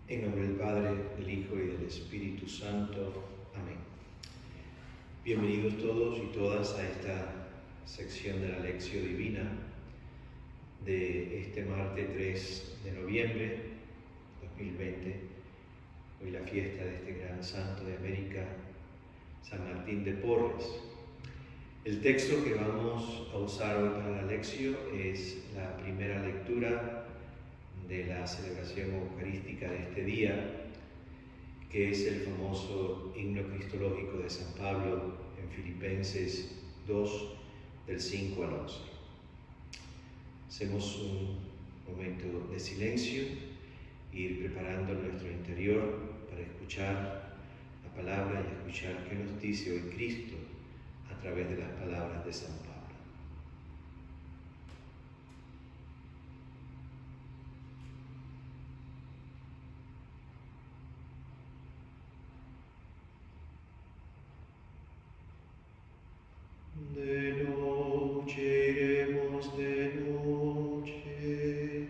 En nombre del Padre, del Hijo y del Espíritu Santo. Amén. Bienvenidos todos y todas a esta sección de la Lección Divina de este martes 3 de noviembre 2020. Hoy la fiesta de este gran santo de América, San Martín de Porres. El texto que vamos a usar hoy para la lección es la primera lectura de la celebración eucarística de este día, que es el famoso himno cristológico de San Pablo en Filipenses 2, del 5 al 11. Hacemos un momento de silencio e ir preparando nuestro interior para escuchar la palabra y escuchar qué nos dice hoy Cristo a través de las palabras de San Pablo. De noche iremos de noche,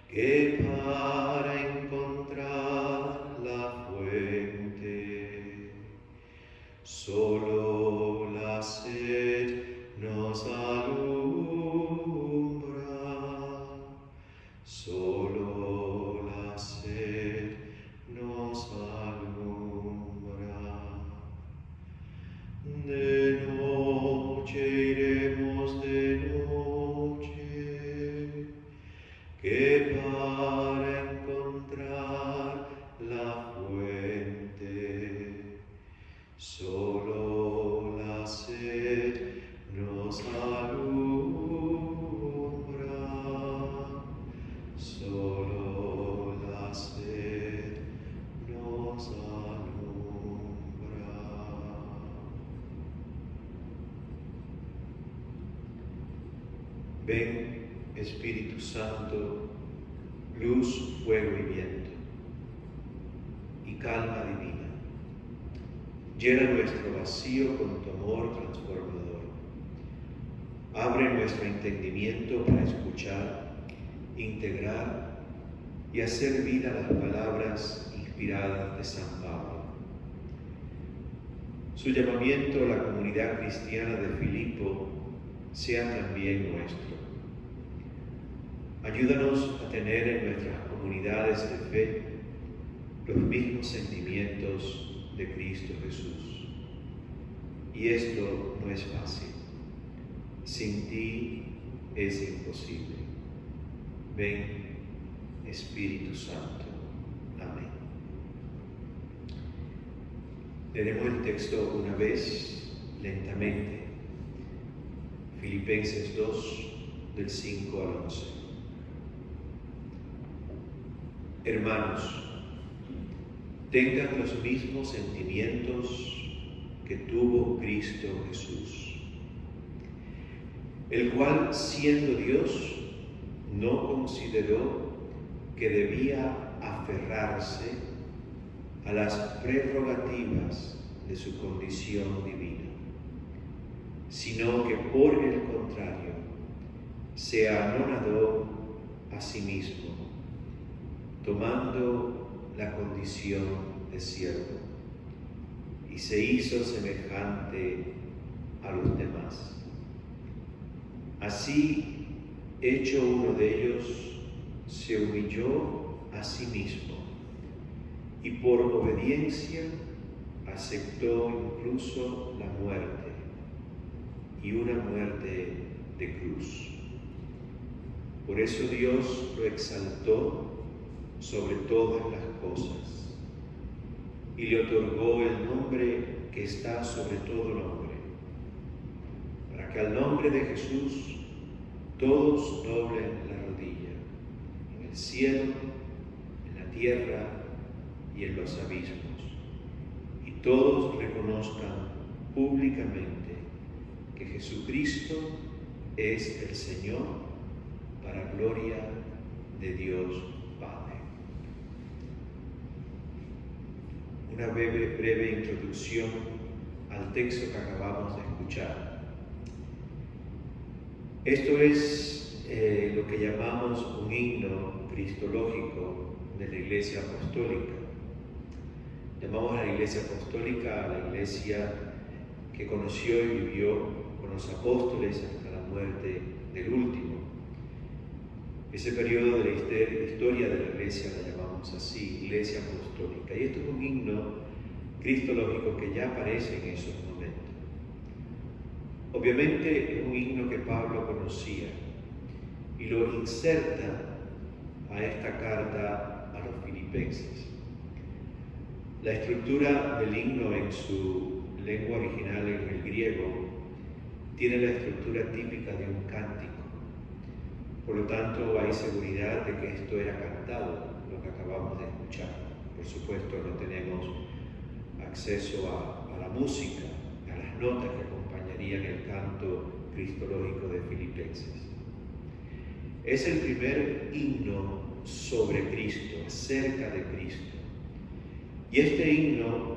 que para encontrar la fuente, solo la sed nos alumbra, solo la sed nos alumbra. De noche iremos de noche, que para encontrar la fuente, solo la sed nos alumbra, solo la sed nos alumbra. Ven, Espíritu Santo, luz, fuego y viento, y calma divina. Llena nuestro vacío con tu amor transformador. Abre nuestro entendimiento para escuchar, integrar y hacer vida las palabras inspiradas de San Pablo. Su llamamiento a la comunidad cristiana de Filipo sea también nuestro. Ayúdanos a tener en nuestras comunidades de fe los mismos sentimientos de Cristo Jesús. Y esto no es fácil. Sin ti es imposible. Ven, Espíritu Santo. Amén. Leeremos el texto una vez, lentamente. Filipenses 2, del 5 al 11. Hermanos, tengan los mismos sentimientos que tuvo Cristo Jesús, el cual, siendo Dios, no consideró que debía aferrarse a las prerrogativas de su condición divina, sino que por el contrario se anonadó a sí mismo, tomando la condición de siervo, y se hizo semejante a los demás. Así, hecho uno de ellos, se humilló a sí mismo, y por obediencia aceptó incluso la muerte, y una muerte de cruz. Por eso Dios lo exaltó sobre todas las cosas y le otorgó el nombre que está sobre todo nombre, para que al nombre de Jesús todos doblen la rodilla, en el cielo, en la tierra y en los abismos, y todos reconozcan públicamente que Jesucristo es el Señor, para gloria de Dios Padre. Una breve introducción al texto que acabamos de escuchar. Esto es lo que llamamos un himno cristológico de la Iglesia Apostólica. Llamamos a la Iglesia Apostólica a la Iglesia que conoció y vivió con los apóstoles hasta la muerte del último. Ese periodo de la historia de la Iglesia la llamamos así, Iglesia Apostólica. Y esto es un himno cristológico que ya aparece en esos momentos. Obviamente es un himno que Pablo conocía y lo inserta a esta carta a los filipenses. La estructura del himno en su lengua original, en el griego, tiene la estructura típica de un cántico. Por lo tanto, hay seguridad de que esto era cantado, lo que acabamos de escuchar. Por supuesto, no tenemos acceso a la música, a las notas que acompañarían el canto cristológico de Filipenses. Es el primer himno sobre Cristo, acerca de Cristo. Y este himno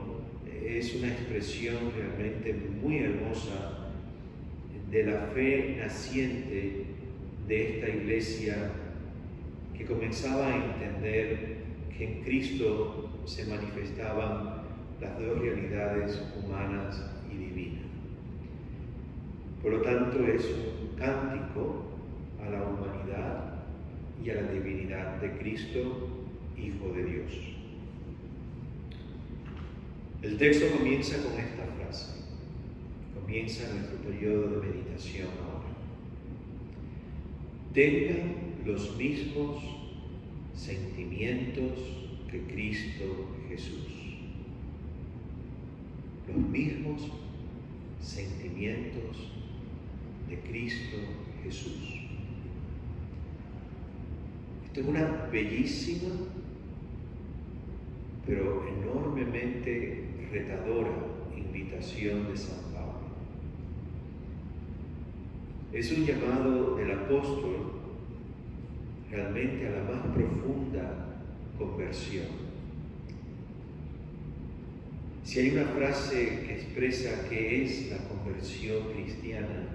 es una expresión realmente muy hermosa de la fe naciente de esta iglesia que comenzaba a entender que en Cristo se manifestaban las dos realidades humanas y divinas. Por lo tanto, es un cántico a la humanidad y a la divinidad de Cristo, Hijo de Dios. El texto comienza con esta frase. Comienza nuestro periodo de meditación ahora. Tengan los mismos sentimientos que Cristo Jesús. Los mismos sentimientos de Cristo Jesús. Esto es una bellísima, pero enormemente retadora invitación de San Pablo. Es un llamado del apóstol realmente a la más profunda conversión. Si hay una frase que expresa qué es la conversión cristiana,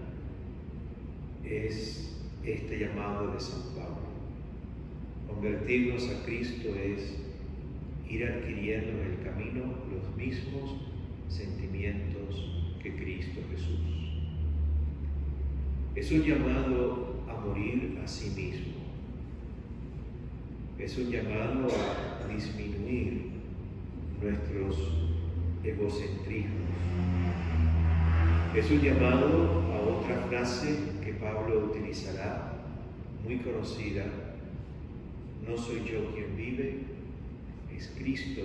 es este llamado de San Pablo. Convertirnos a Cristo es ir adquiriendo en el camino los mismos sentimientos que Cristo Jesús. Es un llamado a morir a sí mismo. Es un llamado a disminuir nuestros egocentrismos. Es un llamado a otra frase que Pablo utilizará, muy conocida: no soy yo quien vive, es Cristo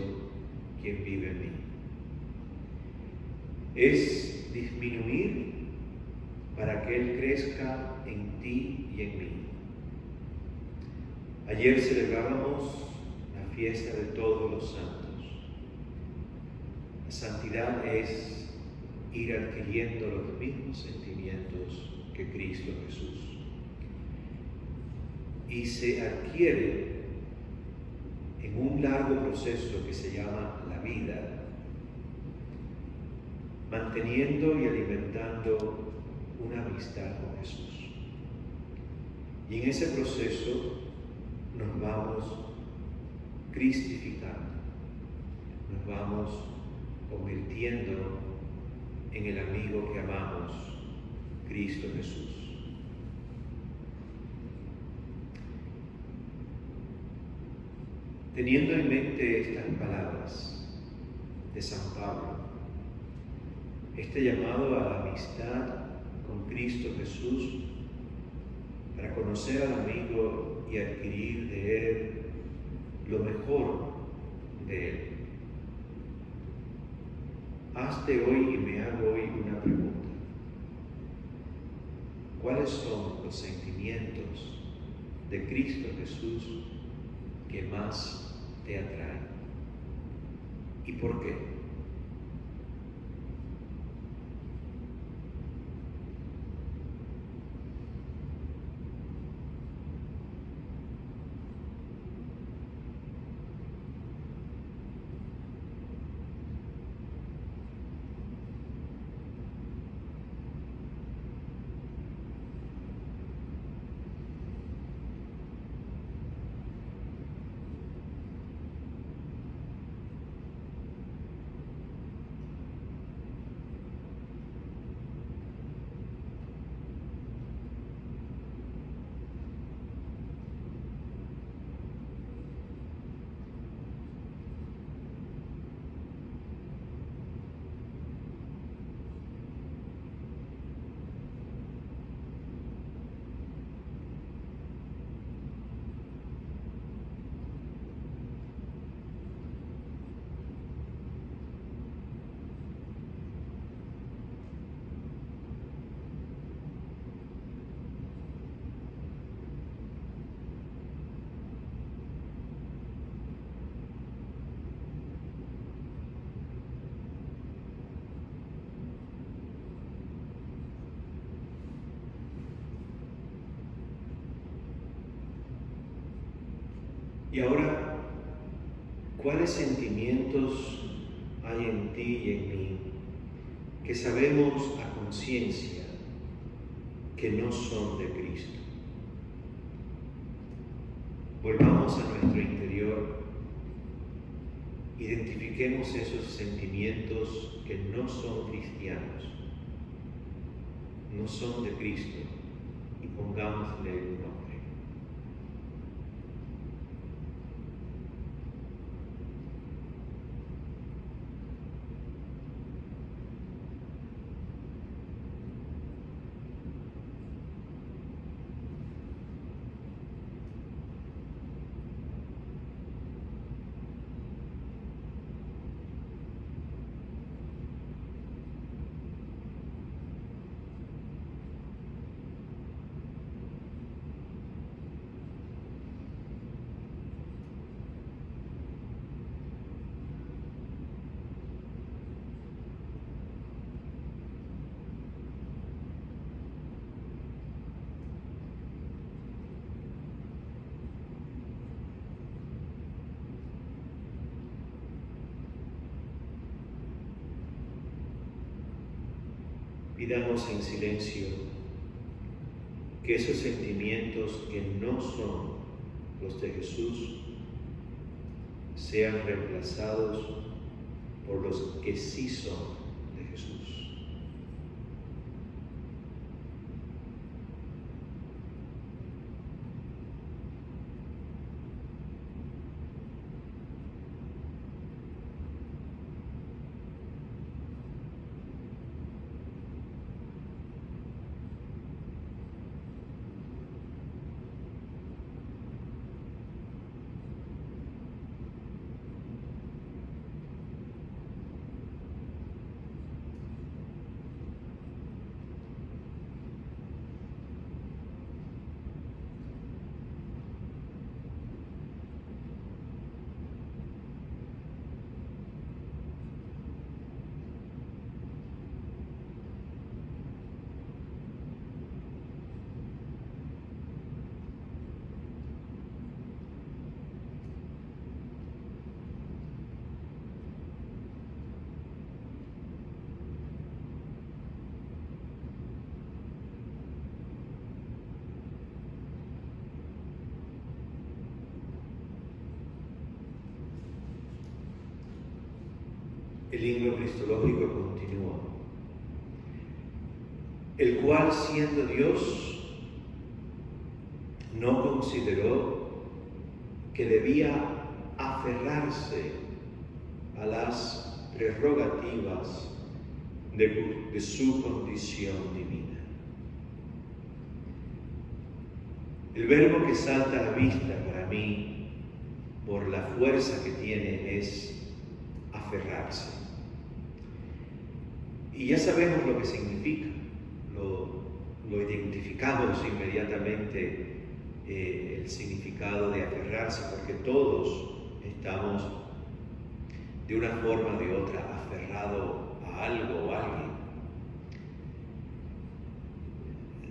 quien vive en mí. Es disminuir para que Él crezca en ti y en mí. Ayer celebrábamos la fiesta de todos los santos. La santidad es ir adquiriendo los mismos sentimientos que Cristo Jesús. Y se adquiere en un largo proceso que se llama la vida, manteniendo y alimentando una amistad con Jesús. Y en ese proceso nos vamos cristificando, nos vamos convirtiendo en el amigo que amamos, Cristo Jesús. Teniendo en mente estas palabras de San Pablo, este llamado a la amistad con Cristo Jesús para conocer al amigo y adquirir de Él lo mejor de Él. Hazte hoy y me hago hoy una pregunta. ¿Cuáles son los sentimientos de Cristo Jesús que más te atraen? ¿Y por qué? Y ahora, ¿cuáles sentimientos hay en ti y en mí que sabemos a conciencia que no son de Cristo? Volvamos a nuestro interior, identifiquemos esos sentimientos que no son cristianos, no son de Cristo, y pongámosle un nombre. Pidamos en silencio que esos sentimientos que no son los de Jesús sean reemplazados por los que sí son de Jesús. El himno cristológico continúa. El cual, siendo Dios, no consideró que debía aferrarse a las prerrogativas de su condición divina. El verbo que salta a la vista para mí, por la fuerza que tiene, es aferrarse. Y ya sabemos lo que significa, lo identificamos inmediatamente, el significado de aferrarse, porque todos estamos de una forma o de otra aferrados a algo o a alguien.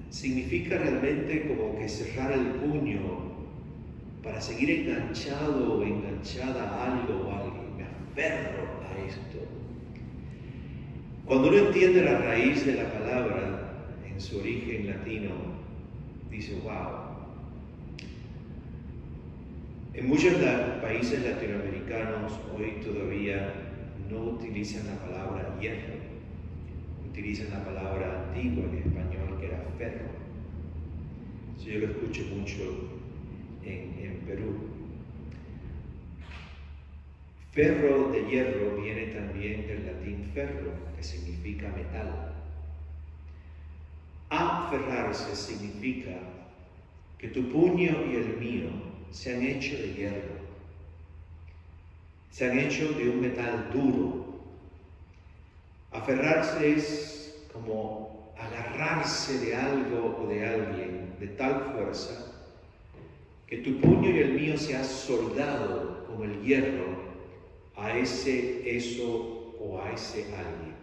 Significa realmente como que cerrar el puño para seguir enganchado o enganchada a algo o a alguien. Me aferro a esto. Cuando uno entiende la raíz de la palabra en su origen latino, dice, wow. En muchos países latinoamericanos hoy todavía no utilizan la palabra hierro, utilizan la palabra antigua en español que era ferro. Eso yo lo escucho mucho en Perú. Ferro de hierro viene también del latín ferro, que significa metal. Aferrarse significa que tu puño y el mío se han hecho de hierro, se han hecho de un metal duro. Aferrarse es como agarrarse de algo o de alguien de tal fuerza que tu puño y el mío se ha soldado como el hierro a eso o a ese alguien.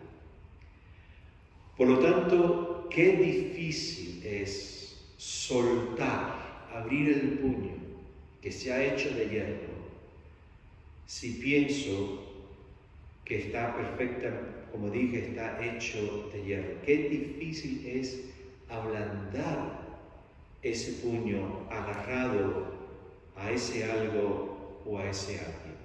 Por lo tanto, qué difícil es soltar, abrir el puño que se ha hecho de hierro, si pienso que está perfecta, como dije, está hecho de hierro, qué difícil es ablandar ese puño agarrado a ese algo o a ese alguien.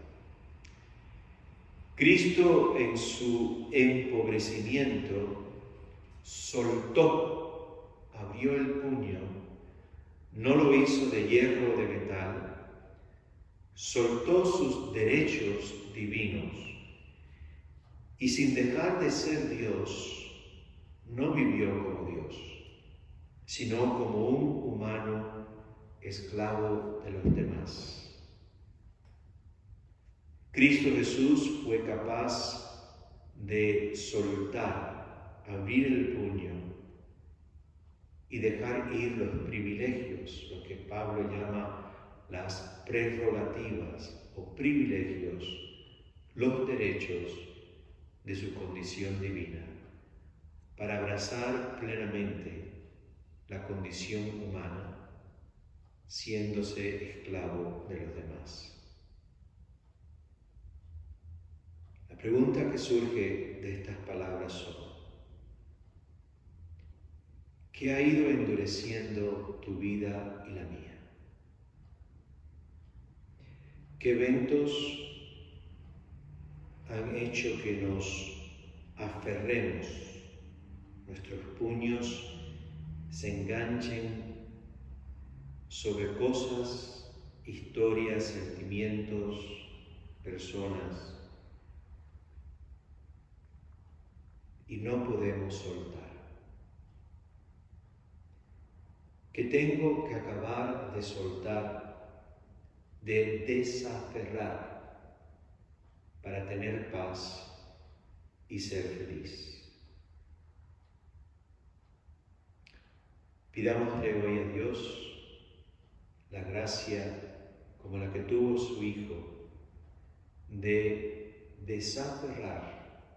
Cristo en su empobrecimiento soltó, abrió el puño, no lo hizo de hierro o de metal, soltó sus derechos divinos y sin dejar de ser Dios, no vivió como Dios, sino como un humano esclavo de los demás. Cristo Jesús fue capaz de soltar, abrir el puño y dejar ir los privilegios, lo que Pablo llama las prerrogativas o privilegios, los derechos de su condición divina, para abrazar plenamente la condición humana, siéndose esclavo de los demás. La pregunta que surge de estas palabras son: ¿qué ha ido endureciendo tu vida y la mía? ¿Qué eventos han hecho que nos aferremos, nuestros puños se enganchen sobre cosas, historias, sentimientos, personas, y no podemos soltar? Que tengo que acabar de soltar, de desaferrar, para tener paz y ser feliz. Pidámosle hoy a Dios la gracia, como la que tuvo su Hijo, de desaferrar,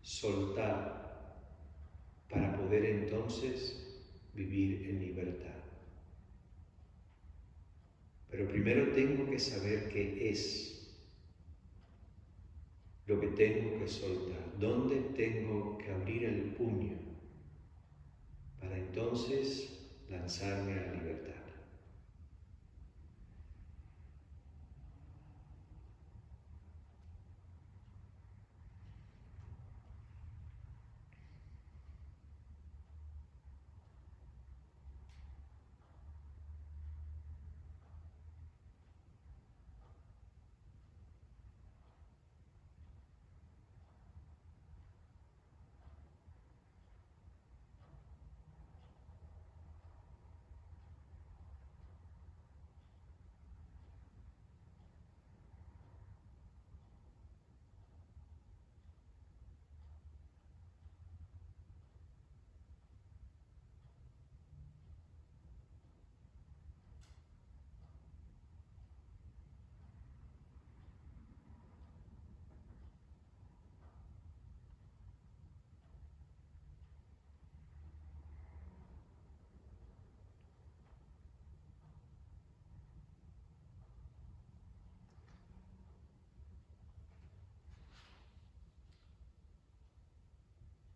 soltar, para poder entonces vivir en libertad. Pero primero tengo que saber qué es lo que tengo que soltar, dónde tengo que abrir el puño, para entonces lanzarme a la libertad.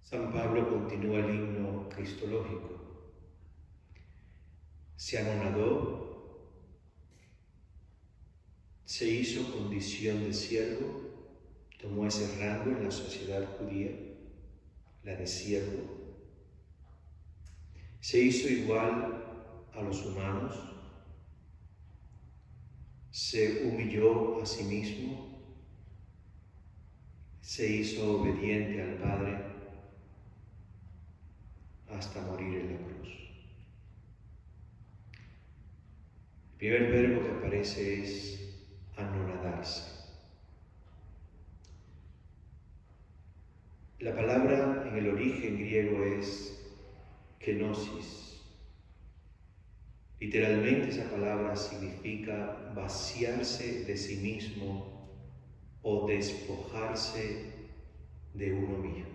San Pablo continúa el himno cristológico. Se anonadó, se hizo condición de siervo, tomó ese rango en la sociedad judía, la de siervo. Se hizo igual a los humanos, se humilló a sí mismo, se hizo obediente al Padre hasta morir en la cruz. El primer verbo que aparece es anonadarse. La palabra en el origen griego es kenosis. Literalmente esa palabra significa vaciarse de sí mismo o despojarse de uno mismo.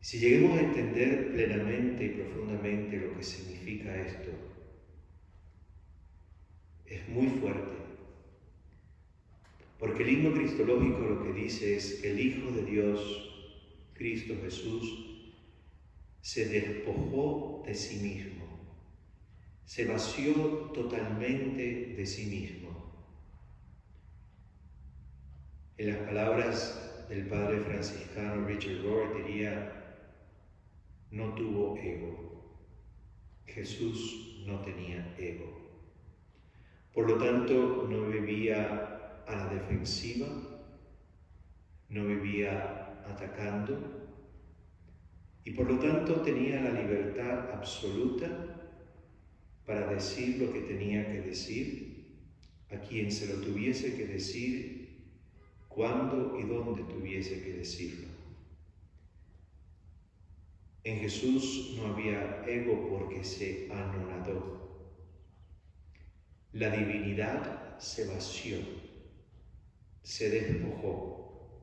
Si lleguemos a entender plenamente y profundamente lo que significa esto, es muy fuerte. Porque el himno cristológico lo que dice es que el Hijo de Dios, Cristo Jesús, se despojó de sí mismo, se vació totalmente de sí mismo. En las palabras del padre franciscano Richard Rohr diría, no tuvo ego. Jesús no tenía ego. Por lo tanto, no vivía a la defensiva, no vivía atacando, y por lo tanto tenía la libertad absoluta para decir lo que tenía que decir, a quien se lo tuviese que decir, cuándo y dónde tuviese que decirlo. En Jesús no había ego porque se anonadó. La divinidad se vació, se despojó.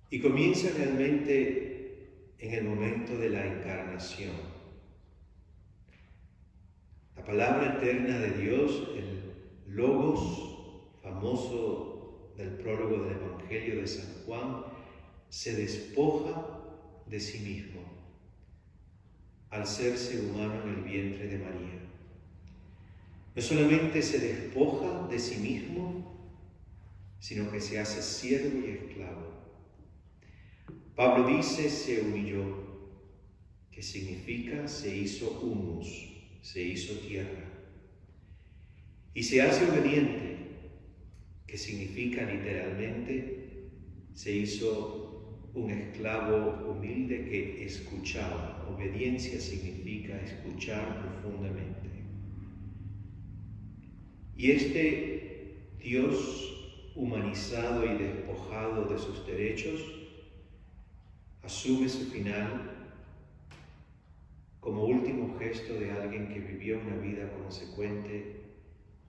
Y comienza realmente en el momento de la encarnación. La palabra eterna de Dios, el Logos, famoso del prólogo del Evangelio de San Juan, se despoja de sí mismo al serse humano en el vientre de María. No solamente se despoja de sí mismo, sino que se hace siervo y esclavo. Pablo dice, se humilló, que significa se hizo humus, se hizo tierra. Y se hace obediente, que significa literalmente se hizo un esclavo humilde que escuchaba. Obediencia significa escuchar profundamente. Y este Dios humanizado y despojado de sus derechos asume su final como último gesto de alguien que vivió una vida consecuente,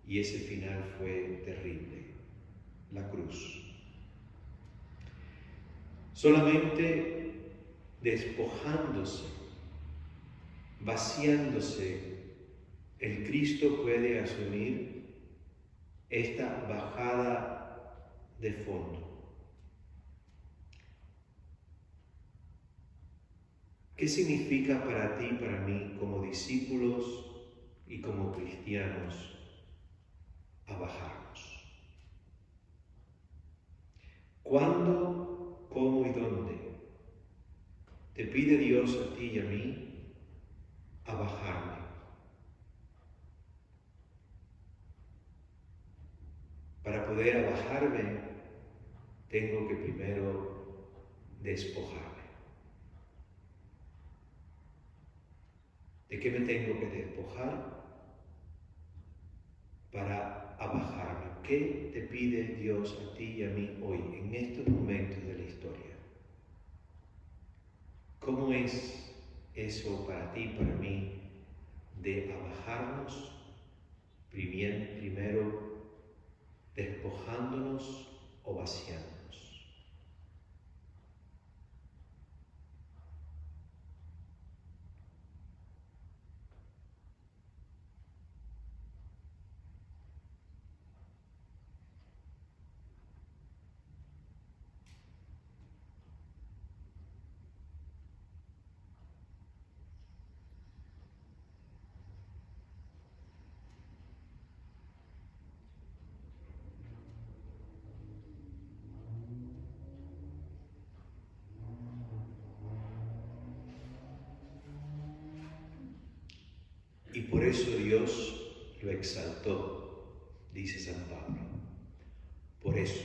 y ese final fue terrible, la cruz. Solamente despojándose, vaciándose, el Cristo puede asumir esta bajada de fondo. ¿Qué significa para ti y para mí como discípulos y como cristianos abajarnos? ¿Cuándo, cómo y dónde te pide Dios a ti y a mí abajarme? Para poder abajarme, tengo que primero despojarme. ¿De qué me tengo que despojar para abajarme? ¿Qué te pide Dios a ti y a mí hoy, en estos momentos de la historia? ¿Cómo es eso para ti y para mí de abajarnos primero despojándonos o vaciándonos? Y por eso Dios lo exaltó, dice San Pablo. Por eso.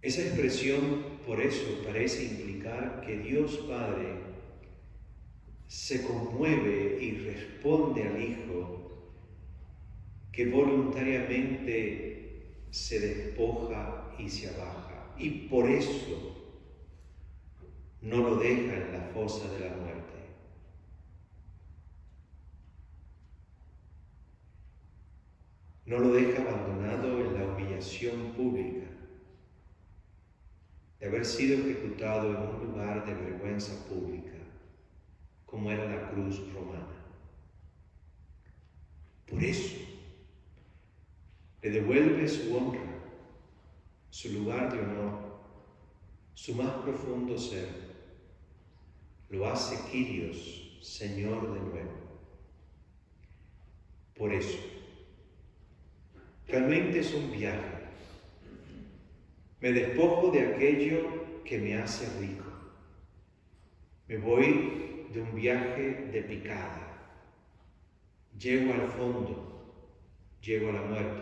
Esa expresión, por eso, parece implicar que Dios Padre se conmueve y responde al Hijo que voluntariamente se despoja y se abaja. Y por eso no lo deja en la fosa de la muerte. No lo deja abandonado en la humillación pública. de haber sido ejecutado en un lugar de vergüenza pública, como era la cruz romana. Por eso, le devuelve su honra, su lugar de honor, su más profundo ser. Lo hace Kyrios, Señor de nuevo. Por eso, realmente es un viaje. Me despojo de aquello que me hace rico. Me voy de un viaje de picada. Llego al fondo, llego a la muerte.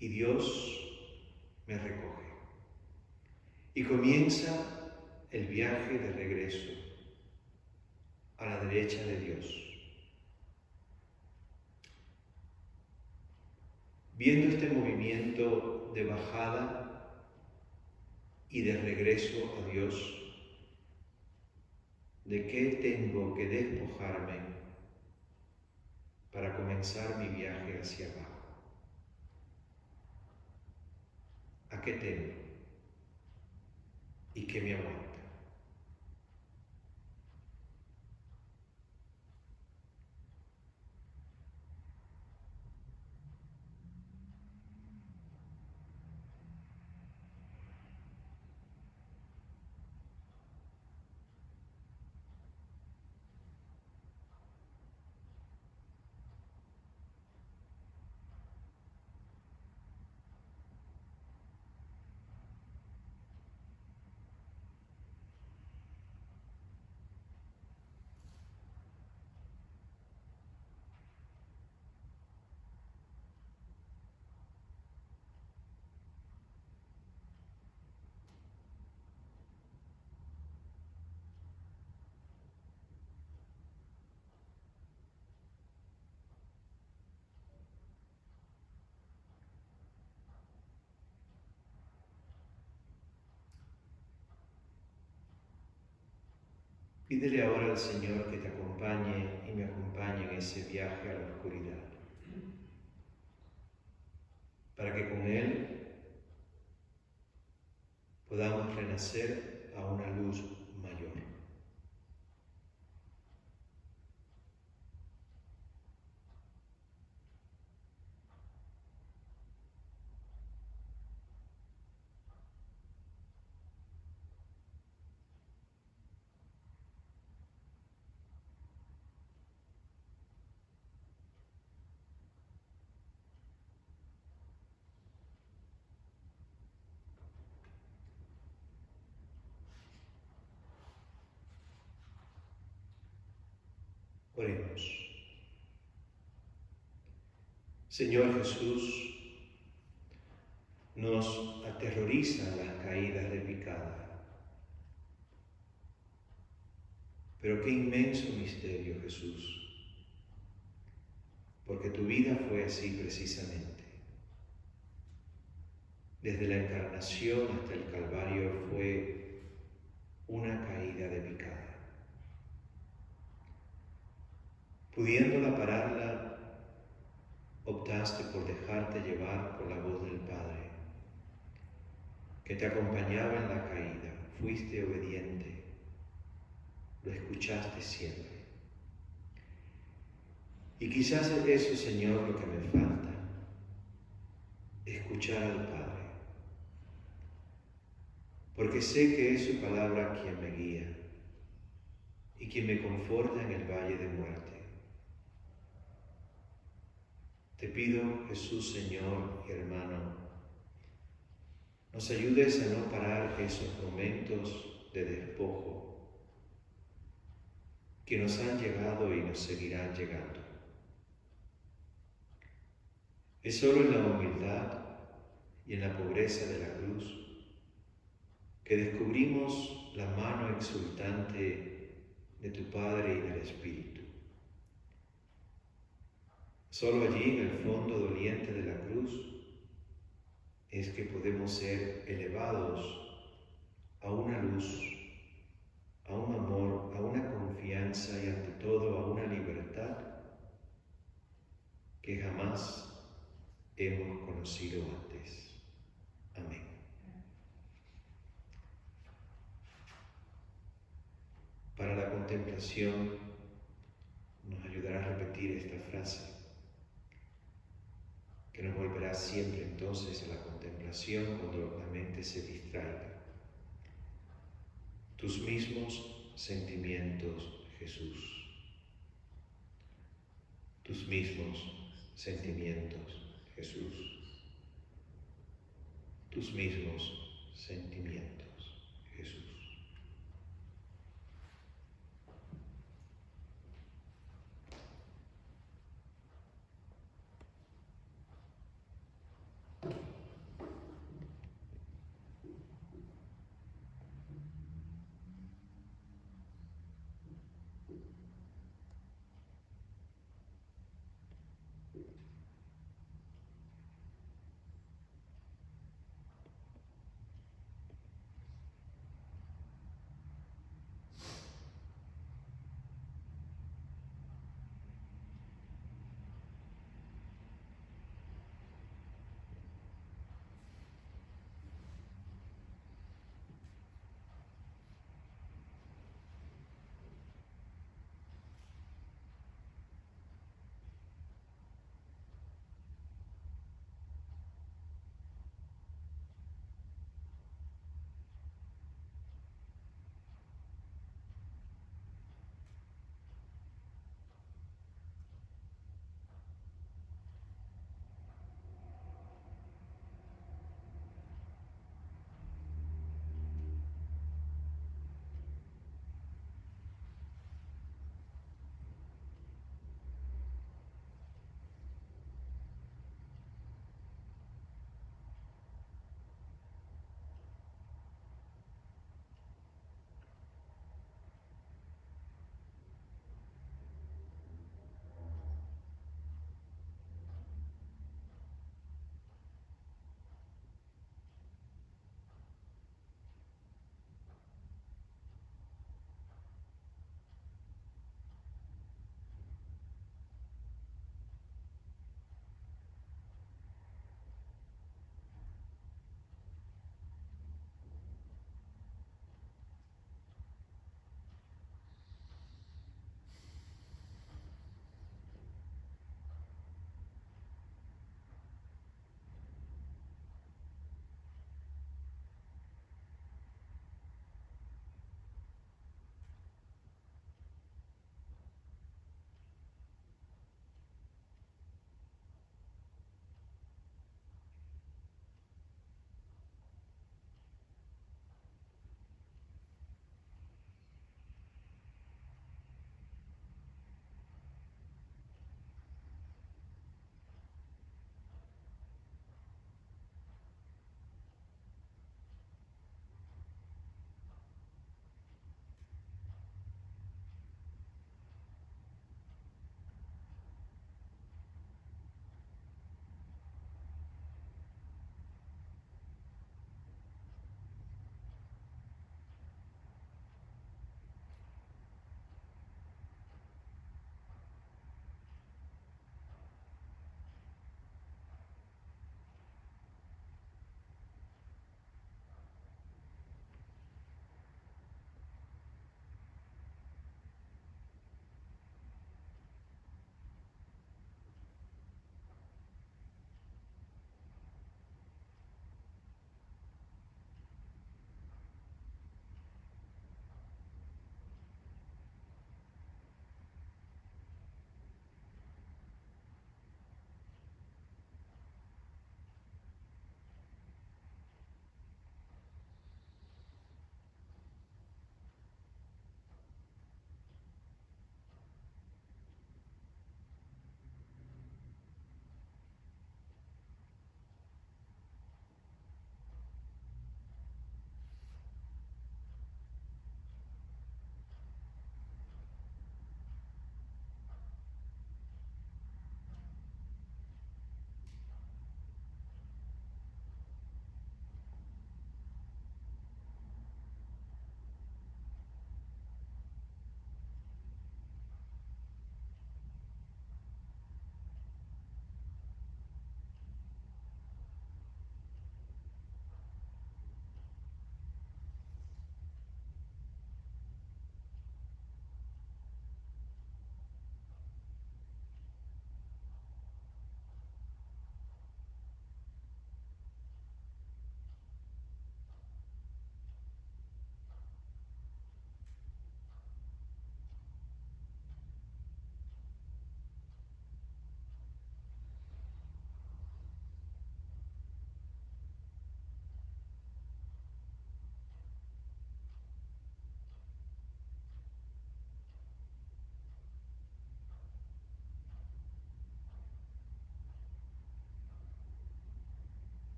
Y Dios me recoge. Y comienza el viaje de regreso a la derecha de Dios. Viendo este movimiento de bajada y de regreso a Dios, ¿de qué tengo que despojarme para comenzar mi viaje hacia abajo? ¿A qué temo? ¿Y qué me aguanta? Pídele ahora al Señor que te acompañe y me acompañe en ese viaje a la oscuridad, para que con Él podamos renacer a una luz mayor. Oremos. Señor Jesús, nos aterrorizan las caídas de picada. Pero qué inmenso misterio, Jesús, porque tu vida fue así precisamente. Desde la encarnación hasta el Calvario fue una caída de picada. Pudiéndola pararla, optaste por dejarte llevar por la voz del Padre, que te acompañaba en la caída. Fuiste obediente, lo escuchaste siempre. Y quizás es eso, Señor, lo que me falta, escuchar al Padre, porque sé que es su palabra quien me guía y quien me conforta en el valle de muerte. Te pido, Jesús, Señor y hermano, nos ayudes a no parar esos momentos de despojo que nos han llegado y nos seguirán llegando. Es solo en la humildad y en la pobreza de la cruz que descubrimos la mano exultante de tu Padre y del Espíritu. Solo allí, en el fondo doliente de la cruz, es que podemos ser elevados a una luz, a un amor, a una confianza y ante todo a una libertad que jamás hemos conocido antes. Amén. contemplación nos ayudará a repetir esta frase, que nos volverá siempre entonces a la contemplación cuando la mente se distraiga. Tus mismos sentimientos, Jesús. Tus mismos sentimientos, Jesús. Tus mismos sentimientos, Jesús.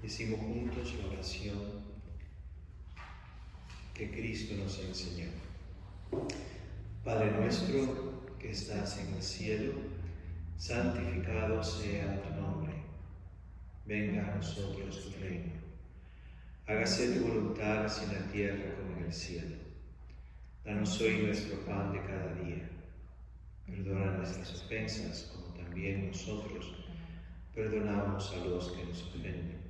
Decimos juntos la oración que Cristo nos enseñó. Padre nuestro que estás en el cielo, santificado sea tu nombre. Venga a nosotros tu reino. Hágase tu voluntad así en la tierra como en el cielo. Danos hoy nuestro pan de cada día. Perdona nuestras ofensas como también nosotros perdonamos a los que nos ofenden.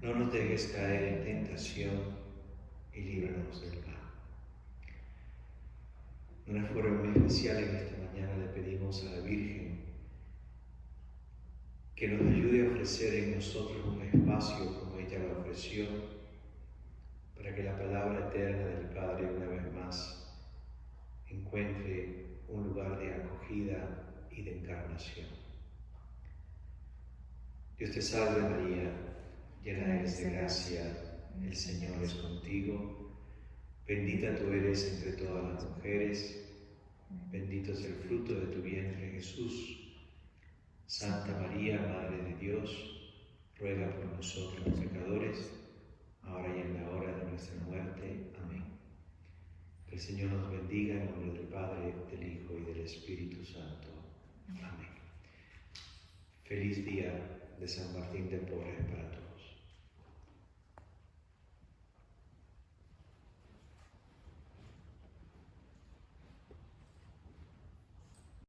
No nos dejes caer en tentación y líbranos del mal. De una forma muy especial en esta mañana le pedimos a la Virgen que nos ayude a ofrecer en nosotros un espacio como ella lo ofreció, para que la palabra eterna del Padre una vez más encuentre un lugar de acogida y de encarnación. Dios te salve María, llena eres de gracia, el Señor es contigo, bendita tú eres entre todas las mujeres, bendito es el fruto de tu vientre Jesús. Santa María, Madre de Dios, ruega por nosotros los pecadores, ahora y en la hora de nuestra muerte. Amén. Que el Señor nos bendiga en nombre del Padre, del Hijo y del Espíritu Santo. Amén. Feliz día de San Martín de Porres para todos.